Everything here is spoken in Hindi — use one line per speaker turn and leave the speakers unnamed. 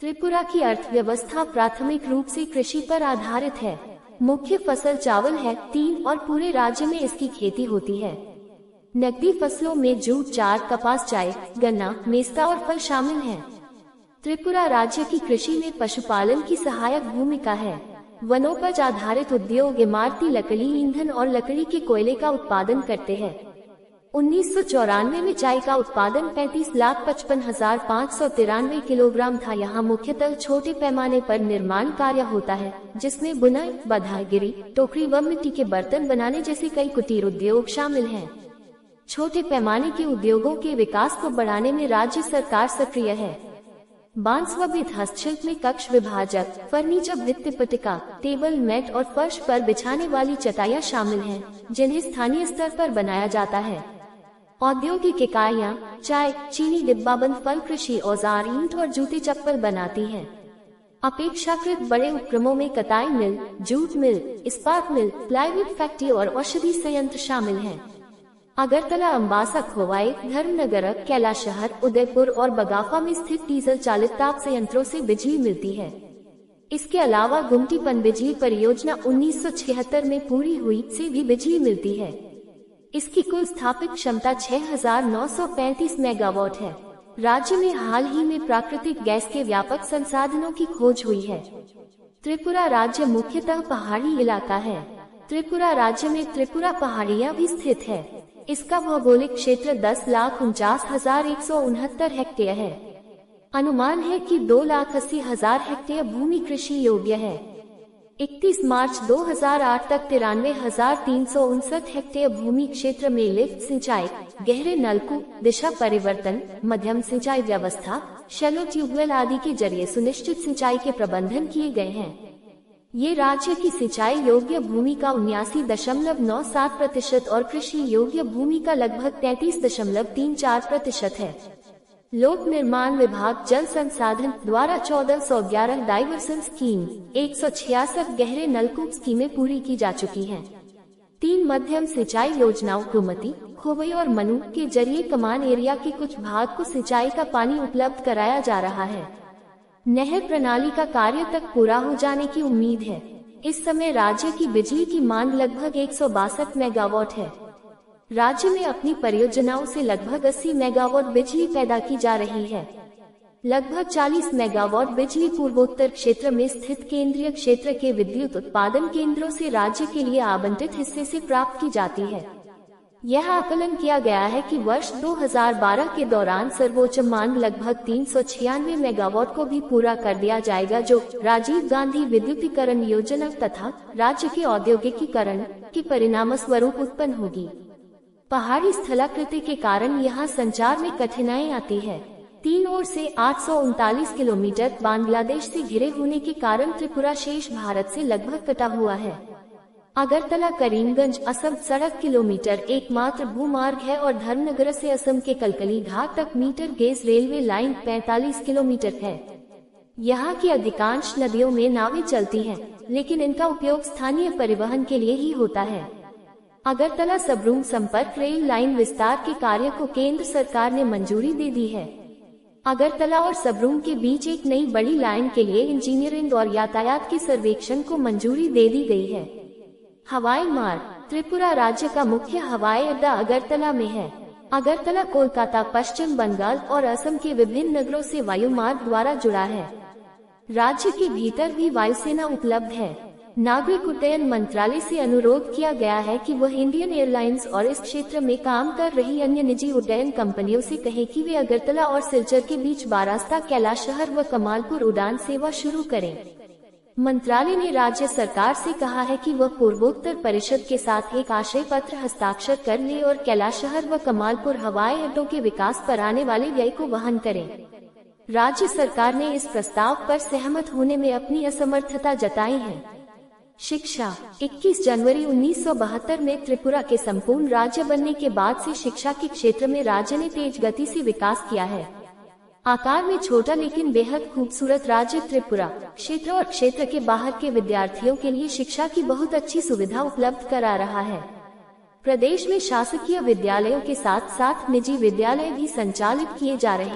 त्रिपुरा की अर्थव्यवस्था प्राथमिक रूप से कृषि पर आधारित है। मुख्य फसल चावल है, 3 और पूरे राज्य में इसकी खेती होती है। नकदी फसलों में जूट, चार, कपास, चाय, गन्ना, मेस्ता और फल शामिल हैं। त्रिपुरा राज्य की कृषि में पशुपालन की सहायक भूमिका है। वनोपज आधारित उद्योग इमारती लकड़ी, ईंधन और लकड़ी के कोयले का उत्पादन करते हैं। 1994 में चाय का उत्पादन 35,55,593 किलोग्राम था। यहाँ मुख्यतः छोटे पैमाने पर निर्माण कार्य होता है, जिसमें बुनाई, बधाईगिरी, टोकरी व मिट्टी के बर्तन बनाने जैसे कई कुटीर उद्योग शामिल हैं। छोटे पैमाने के उद्योगों के विकास को बढ़ाने में राज्य सरकार सक्रिय है। बांस व भित्त हस्तशिल्प में कक्ष विभाजक, फर्नीचर, भित्ति पट्टिका, टेबल, मैट और फर्श पर बिछाने वाली चटाइयाँ शामिल हैं, जिन्हें स्थानीय स्तर पर बनाया जाता है। औद्योगिक इकाइयाँ चाय, चीनी, डिब्बाबंद फल, कृषि औजार, ईंट और जूते चप्पल बनाती हैं। अपेक्षाकृत बड़े उपक्रमों में कताई मिल, जूट मिल, इस्पात मिल, प्लाईवुड फैक्ट्री और औषधि संयंत्र शामिल हैं। अगरतला, अंबासा, खोवाई, धर्मनगर, कैलाशहर, उदयपुर और बगाफा में स्थित डीजल चालित ताप संयंत्रों से बिजली मिलती है। इसके अलावा गुमटी पनबिजली परियोजना 1976 में पूरी हुई से भी बिजली मिलती है। इसकी कुल स्थापित क्षमता 6,935 मेगावाट है। राज्य में हाल ही में प्राकृतिक गैस के व्यापक संसाधनों की खोज हुई है। त्रिपुरा राज्य मुख्यतः पहाड़ी इलाका है। त्रिपुरा राज्य में त्रिपुरा पहाड़ियाँ भी स्थित है। इसका भौगोलिक क्षेत्र 10,49,169 हेक्टेयर है। अनुमान है कि 2,80,000 हेक्टेयर भूमि कृषि योग्य है। 31 मार्च 2008 तक 93,359 हेक्टेयर भूमि क्षेत्र में लिफ्ट सिंचाई, गहरे नलकूप, दिशा परिवर्तन, मध्यम सिंचाई व्यवस्था, शैलो ट्यूबवेल आदि के जरिए सुनिश्चित सिंचाई के प्रबंधन किए गए हैं। ये राज्य की सिंचाई योग्य भूमि का 79.97% और कृषि योग्य भूमि का लगभग 33.34% है। लोक निर्माण विभाग जल संसाधन द्वारा 1411 डाइवर्सन स्कीम, 166 गहरे नलकूप स्कीमें पूरी की जा चुकी हैं। 3 मध्यम सिंचाई योजनाओं कुमती, खोवई और मनु के जरिए कमान एरिया के कुछ भाग को सिंचाई का पानी उपलब्ध कराया जा रहा है। नहर प्रणाली का कार्य तक पूरा हो जाने की उम्मीद है। इस समय राज्य की बिजली की मांग लगभग 162 मेगावाट है। राज्य में अपनी परियोजनाओं से लगभग 80 मेगावाट बिजली पैदा की जा रही है। लगभग 40 मेगावाट बिजली पूर्वोत्तर क्षेत्र में स्थित केंद्रीय क्षेत्र के विद्युत उत्पादन केंद्रों से राज्य के लिए आवंटित हिस्से से प्राप्त की जाती है। यह आकलन किया गया है कि वर्ष 2012 के दौरान सर्वोच्च मांग लगभग 396 मेगावाट को भी पूरा कर दिया जाएगा, जो राजीव गांधी विद्युतीकरण योजना तथा राज्य के औद्योगिकीकरण के परिणाम स्वरूप उत्पन्न होगी। पहाड़ी स्थलाकृति के कारण यहाँ संचार में कठिनाई आती है। 3 ओर से 839 किलोमीटर बांग्लादेश से घिरे होने के कारण त्रिपुरा शेष भारत से लगभग कटा हुआ है। अगरतला करीमगंज असम सड़क किलोमीटर एकमात्र भूमार्ग है और धर्मनगर से असम के कलकली घाट तक metre gauge railway line 45 kilometre है। यहाँ की अधिकांश नदियों में नावें चलती हैं, लेकिन इनका उपयोग स्थानीय परिवहन के लिए ही होता है। अगरतला सबरूम संपर्क रेल लाइन विस्तार के कार्य को केंद्र सरकार ने मंजूरी दे दी है। अगरतला और सबरूम के बीच एक नई बड़ी लाइन के लिए इंजीनियरिंग और यातायात के सर्वेक्षण को मंजूरी दे दी गई है। हवाई मार्ग त्रिपुरा राज्य का मुख्य हवाई अड्डा अगरतला में है। अगरतला कोलकाता, पश्चिम बंगाल और असम के विभिन्न नगरों से वायु मार्ग द्वारा जुड़ा है। राज्य के भीतर भी वायुसेना उपलब्ध है। नागरिक उड्डयन मंत्रालय से अनुरोध किया गया है कि वह इंडियन एयरलाइंस और इस क्षेत्र में काम कर रही अन्य निजी उड्डयन कंपनियों से कहे कि वे अगरतला और सिलचर के बीच बारास्ता, कैलाशहर व कमालपुर उड़ान सेवा शुरू करें। मंत्रालय ने राज्य सरकार से कहा है कि वह पूर्वोत्तर परिषद के साथ एक आशय पत्र हस्ताक्षर कर ले और कैलाशहर व कमालपुर हवाई अड्डों के विकास पर आने वाले व्यय को वहन करें। राज्य सरकार ने इस प्रस्ताव पर सहमत होने में अपनी असमर्थता जताई है। शिक्षा 21 जनवरी 1972 में त्रिपुरा के संपूर्ण राज्य बनने के बाद से शिक्षा के क्षेत्र में राज्य ने तेज गति से विकास किया है। आकार में छोटा लेकिन बेहद खूबसूरत राज्य त्रिपुरा क्षेत्र और क्षेत्र के बाहर के विद्यार्थियों के लिए शिक्षा की बहुत अच्छी सुविधा उपलब्ध करा रहा है। प्रदेश में शासकीय विद्यालयों के साथ साथ निजी विद्यालय भी संचालित किए जा रहे हैं।